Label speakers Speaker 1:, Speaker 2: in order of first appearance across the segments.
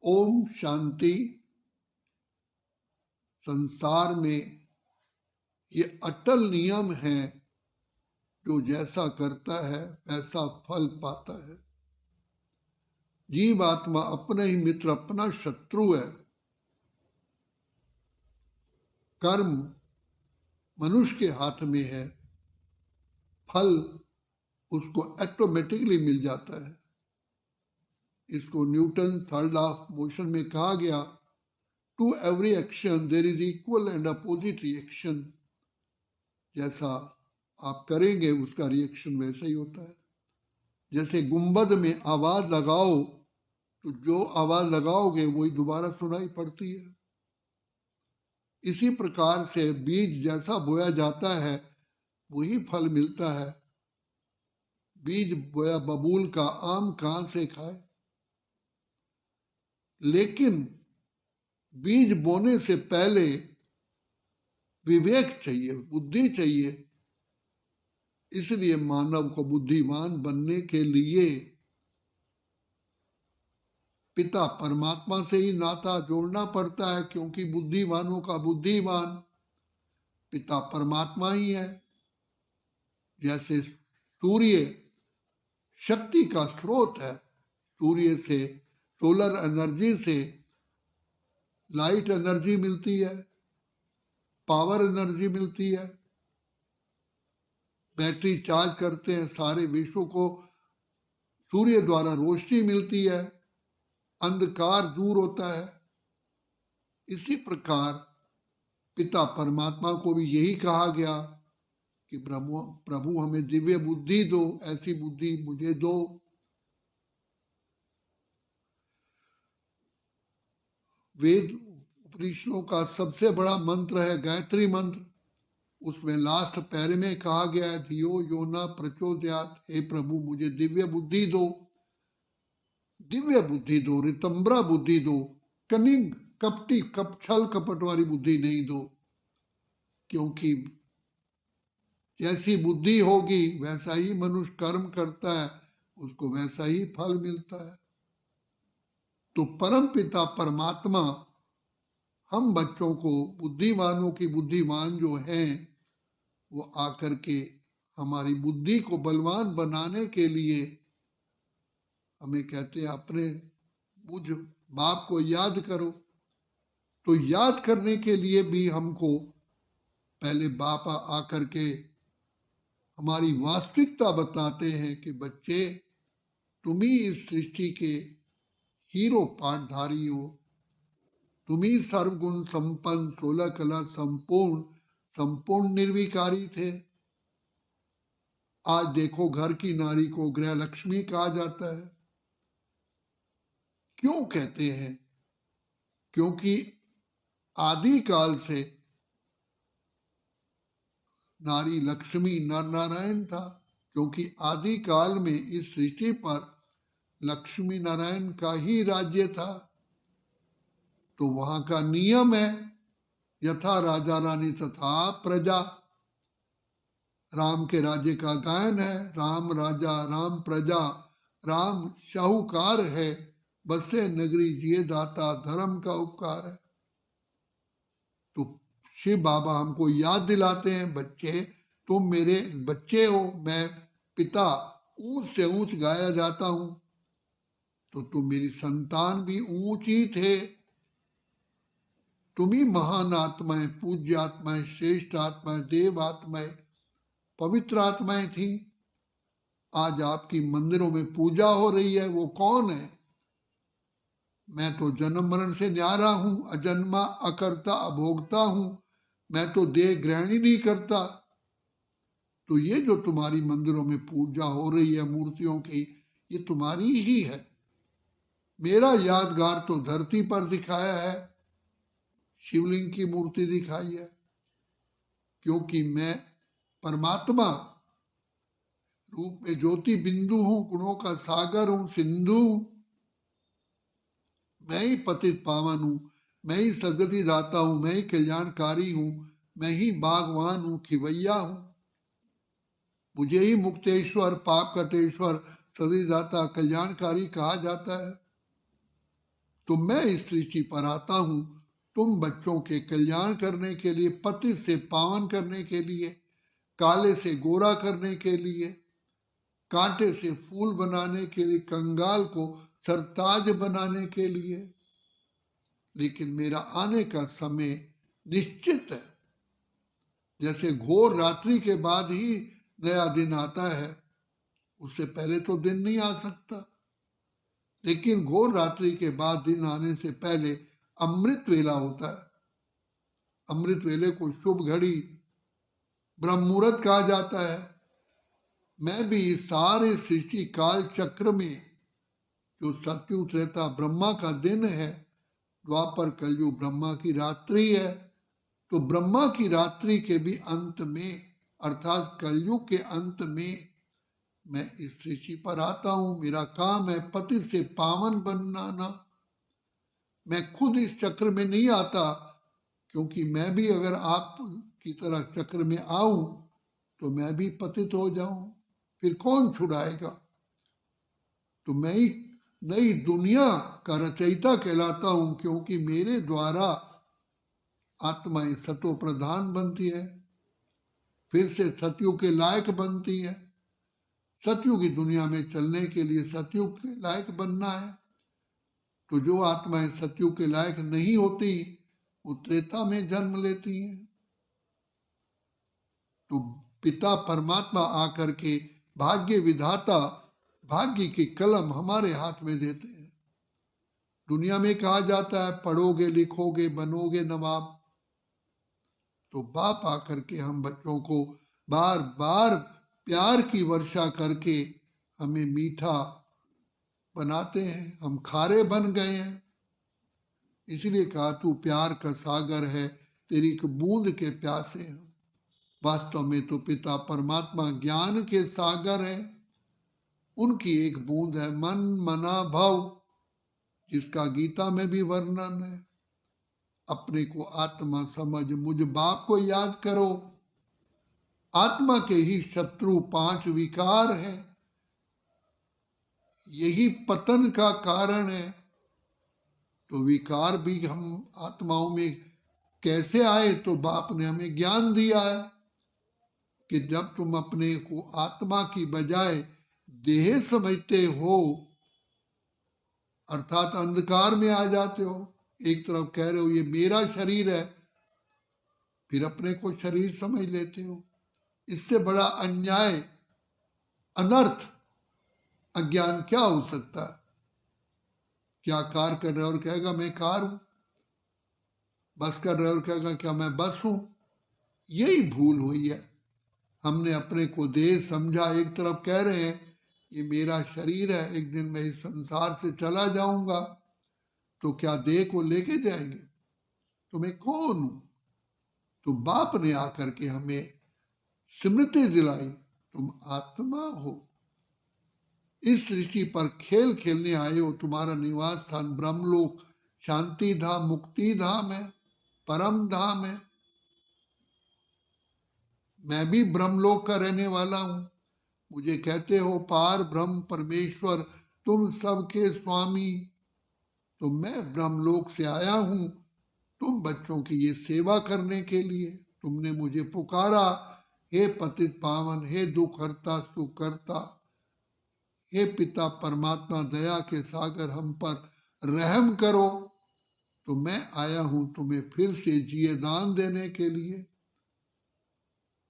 Speaker 1: ओम शांति। संसार में ये अटल नियम है, जो जैसा करता है वैसा फल पाता है। जीवात्मा अपना ही मित्र, अपना शत्रु है। कर्म मनुष्य के हाथ में है, फल उसको ऑटोमेटिकली मिल जाता है। इसको Newton third law of motion में कहा गया, to every action there is equal and opposite reaction. जैसा आप करेंगे उसका रिएक्शन वैसा ही होता है। जैसे गुंबद में आवाज लगाओ तो जो आवाज लगाओगे वही दोबारा सुनाई पड़ती है। इसी प्रकार से बीज जैसा बोया जाता है वही फल मिलता है। बीज बोया बबूल का, आम कहां से खाए? लेकिन बीज बोने से पहले विवेक चाहिए, बुद्धि चाहिए। इसलिए मानव को बुद्धिमान बनने के लिए पिता परमात्मा से ही नाता जोड़ना पड़ता है, क्योंकि बुद्धिमानों का बुद्धिमान पिता परमात्मा ही है। जैसे सूर्य शक्ति का स्रोत है, सूर्य से, सोलर एनर्जी से लाइट एनर्जी मिलती है, पावर एनर्जी मिलती है। बैटरी चार्ज करते हैं, सारे विश्व को सूर्य द्वारा रोशनी मिलती है, अंधकार दूर होता है। इसी प्रकार पिता परमात्मा को भी यही कहा गया कि प्रभु हमें दिव्य बुद्धि दो, ऐसी बुद्धि मुझे दो। वेद उपनिषदों का सबसे बड़ा मंत्र है गायत्री मंत्र। उसमें लास्ट पैरे में कहा गया है, धियो यो न प्रचोदयात्, हे प्रभु मुझे दिव्य बुद्धि दो, दिव्य बुद्धि दो, रितंबरा बुद्धि दो, कनिंग कपटी छल कपट वाली बुद्धि नहीं दो। क्योंकि जैसी बुद्धि होगी वैसा ही मनुष्य कर्म करता है, उसको वैसा ही फल मिलता है। तो परम पिता परमात्मा हम बच्चों को, बुद्धिमानों की बुद्धिमान जो हैं, वो आकर के हमारी बुद्धि को बलवान बनाने के लिए हमें कहते हैं, अपने मुझ बाप को याद करो। तो याद करने के लिए भी हमको पहले बाप आकर के हमारी वास्तविकता बताते हैं कि बच्चे, तुम ही इस सृष्टि के हीरो पाठधारी हो, तुम ही सर्वगुण संपन्न, 16 कला संपूर्ण निर्विकारी थे। आज देखो घर की नारी को गृह लक्ष्मी कहा जाता है। क्यों कहते हैं? क्योंकि आदि काल से नारी लक्ष्मी नर नारायण था। क्योंकि आदि काल में इस सृष्टि पर लक्ष्मी नारायण का ही राज्य था। तो वहां का नियम है, यथा राजा रानी तथा प्रजा। राम के राज्य का गायन है, राम राजा राम प्रजा, राम शाहूकार है, बसे नगरी जिए दाता, धर्म का उपकार है। तो शिव बाबा हमको याद दिलाते हैं, बच्चे तुम मेरे बच्चे हो, मैं पिता ऊंच से ऊंच गाया जाता हूं, तो तुम मेरी संतान भी ऊंची थे। तुम ही महान आत्माएं, पूज्य आत्माएं, श्रेष्ठ आत्माएं, देव आत्माएं, पवित्र आत्माएं थी। आज आपकी मंदिरों में पूजा हो रही है, वो कौन है? मैं तो जन्म मरण से न्यारा हूं, अजन्मा अकर्ता अभोक्ता हूं, मैं तो देह ग्रहण ही नहीं करता। तो ये जो तुम्हारी मंदिरों में पूजा हो रही है मूर्तियों की, ये तुम्हारी ही है। मेरा यादगार तो धरती पर दिखाया है, शिवलिंग की मूर्ति दिखाई है। क्योंकि मैं परमात्मा रूप में ज्योति बिंदु हूं, गुणों का सागर हूं, सिंधु हूं। मैं ही पतित पावन हूं, मैं ही सदगति दाता हूं, मैं ही कल्याणकारी हूं, मैं ही बागवान हूं, खिवैया हूं। मुझे ही मुक्तेश्वर, पाप कटेश्वर, सदगति दाता, कल्याणकारी कहा जाता है। तो मैं इस सृष्टि पर आता हूं तुम बच्चों के कल्याण करने के लिए, पतित से पावन करने के लिए, काले से गोरा करने के लिए, कांटे से फूल बनाने के लिए, कंगाल को सरताज बनाने के लिए। लेकिन मेरा आने का समय निश्चित है। जैसे घोर रात्रि के बाद ही नया दिन आता है, उससे पहले तो दिन नहीं आ सकता। लेकिन घोर रात्रि के बाद दिन आने से पहले अमृत वेला होता है। अमृत वेले को शुभ घड़ी, ब्रह्म मुहूर्त कहा जाता है। मैं भी इस सारे सृष्टि काल चक्र में, जो सतयुग त्रेता ब्रह्मा का दिन है, द्वापर कलयुग ब्रह्मा की रात्रि है, तो ब्रह्मा की रात्रि के भी अंत में, अर्थात कलयुग के अंत में मैं इस सृष्टि पर आता हूं। मेरा काम है पतित से पावन बनाना। मैं खुद इस चक्र में नहीं आता, क्योंकि मैं भी अगर आप की तरह चक्र में आऊं तो मैं भी पतित हो जाऊं, फिर कौन छुड़ाएगा। तो मैं ही नई दुनिया का रचयिता कहलाता हूं, क्योंकि मेरे द्वारा आत्माएं सतो प्रधान बनती है, फिर से सतयुग के लायक बनती है। सतयुग की दुनिया में चलने के लिए सतयुग के लायक बनना है। तो जो आत्माएं सतयुग के लायक नहीं होती, वो त्रेता में जन्म लेती हैं। तो पिता परमात्मा आकर के भाग्य विधाता, भाग्य की कलम हमारे हाथ में देते हैं। दुनिया में कहा जाता है पढ़ोगे लिखोगे बनोगे नवाब। तो बाप आकर के हम बच्चों को बार बार प्यार की वर्षा करके हमें मीठा बनाते हैं। हम खारे बन गए हैं। इसलिए कहा तू प्यार का सागर है, तेरी एक बूंद के प्यासे हैं। वास्तव में तो पिता परमात्मा ज्ञान के सागर है। उनकी एक बूंद है मन मना भव, जिसका गीता में भी वर्णन है। अपने को आत्मा समझ मुझ बाप को याद करो। आत्मा के ही शत्रु 5 विकार है, यही पतन का कारण है। तो विकार भी हम आत्माओं में कैसे आए, तो बाप ने हमें ज्ञान दिया है कि जब तुम अपने को आत्मा की बजाय देह समझते हो, अर्थात अंधकार में आ जाते हो। एक तरफ कह रहे हो ये मेरा शरीर है, फिर अपने को शरीर समझ लेते हो। इससे बड़ा अन्याय, अनर्थ, अज्ञान क्या हो सकता है। क्या कार का ड्राइवर कहेगा मैं कार हूं, बस का ड्राइवर कहेगा क्या मैं बस हूं। यही भूल हुई है। हमने अपने को देह समझा। एक तरफ कह रहे हैं ये मेरा शरीर है, एक दिन मैं इस संसार से चला जाऊंगा, तो क्या देह को लेके जाएंगे। तो मैं कौन हूं। तो बाप ने आकर के हमें स्मृति दिलाई, तुम आत्मा हो। इस सृष्टि पर खेल खेलने आए हो। तुम्हारा निवास स्थान ब्रह्मलोक, शांति धाम, मुक्ति धाम है, परम धाम है। मैं भी ब्रह्मलोक का रहने वाला हूं। मुझे कहते हो पार ब्रह्म परमेश्वर तुम सबके स्वामी। तो मैं ब्रह्मलोक से आया हूं तुम बच्चों की ये सेवा करने के लिए। तुमने मुझे पुकारा, हे पतित पावन, हे दुख हरता सुख करता, हे पिता परमात्मा दया के सागर, हम पर रहम करो। तो मैं आया हूं तुम्हें फिर से जिए दान देने के लिए।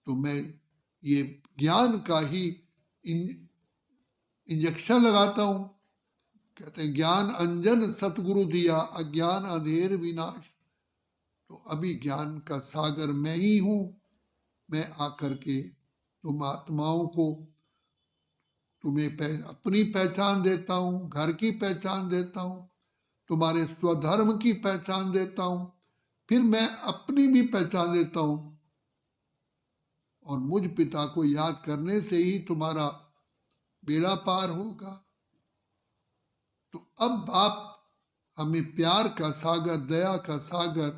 Speaker 1: तो मैं ये ज्ञान का ही इंजेक्शन लगाता हूं। कहते हैं ज्ञान अंजन सतगुरु दिया, अज्ञान अंधेर विनाश। तो अभी ज्ञान का सागर मैं ही हूं। मैं आकर के तुम आत्माओं को, तुम्हें अपनी पहचान देता हूं, घर की पहचान देता हूं, तुम्हारे स्वधर्म की पहचान देता हूं, फिर मैं अपनी भी पहचान देता हूं। और मुझ पिता को याद करने से ही तुम्हारा बेड़ा पार होगा। तो अब बाप हमें प्यार का सागर, दया का सागर,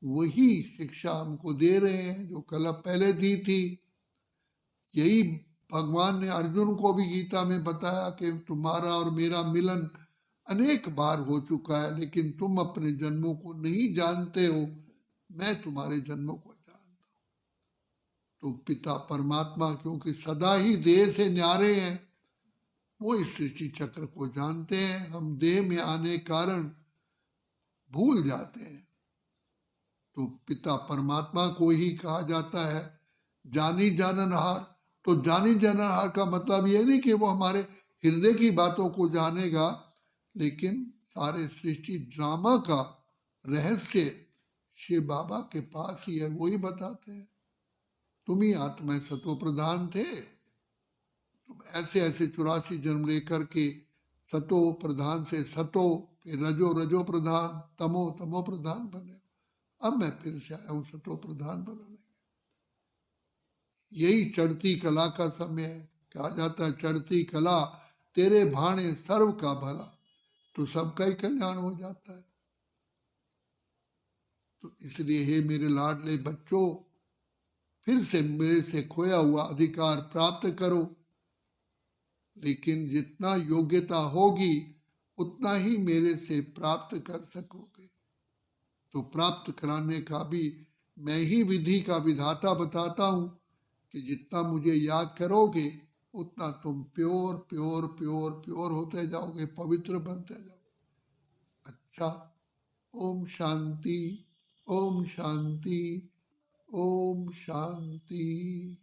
Speaker 1: वही शिक्षा हमको दे रहे हैं जो कल पहले दी थी। यही भगवान ने अर्जुन को भी गीता में बताया कि तुम्हारा और मेरा मिलन अनेक बार हो चुका है, लेकिन तुम अपने जन्मों को नहीं जानते हो, मैं तुम्हारे जन्मों को जानता हूं। तो पिता परमात्मा क्योंकि सदा ही देह से न्यारे हैं, वो इस सृष्टि चक्र को जानते हैं। हम देह में आने कारण भूल जाते हैं। तो पिता परमात्मा को ही कहा जाता है जानी जाननहार। तो जानी जाननहार का मतलब ये नहीं कि वो हमारे हृदय की बातों को जानेगा, लेकिन सारे सृष्टि ड्रामा का रहस्य शिव बाबा के पास ही है, वो ही बताते हैं। तुम ही आत्मा सतो प्रधान थे, तुम ऐसे ऐसे 84 जन्म लेकर के सतो प्रधान से सतो, फिर रजो रजो प्रधान, तमो तमो प्रधान बने। अब मैं फिर से आया हूं सतो प्रधान बनाने। यही चढ़ती कला का समय है। कहा जाता है चढ़ती कला तेरे भाणे सर्व का भला, तो सबका ही कल्याण हो जाता है। तो इसलिए हे मेरे लाडले बच्चों, फिर से मेरे से खोया हुआ अधिकार प्राप्त करो। लेकिन जितना योग्यता होगी उतना ही मेरे से प्राप्त कर सकोगे। तो प्राप्त कराने का भी मैं ही विधि का विधाता बताता हूं कि जितना मुझे याद करोगे उतना तुम प्योर प्योर प्योर प्योर होते जाओगे, पवित्र बनते जाओगे। अच्छा, ओम शांति, ओम शांति, ओम शांति।